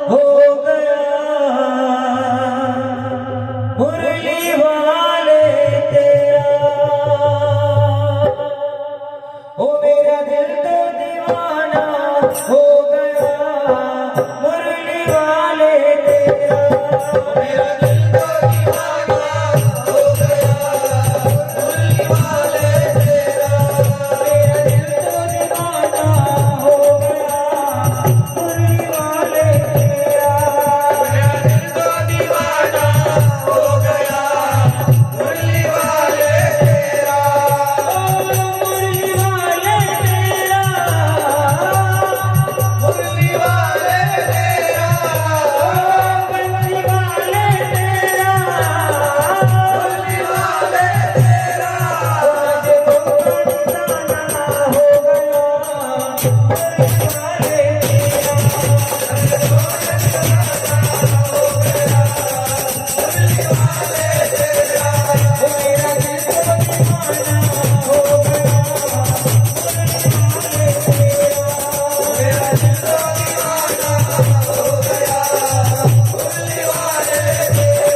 हो गया मुरली वाले तेरा ओ मेरा दिल तो दीवाना हो गया मुरली वाले तेरा मेरा दिल तो दीवाना हो गया मुरली वाले तेरा मेरा दिल तो दीवाना हो गया मुरली वाले तेरा मेरा दिल तो दीवाना हो गया मुरली वाले तेरा ओ मुरली वाले तेरा मुरली वाले तेरा मुरली वाले तेरा मुरली वाले तेरा आज तो दीवाना हो गया मुरली वाले तेरा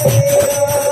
Hare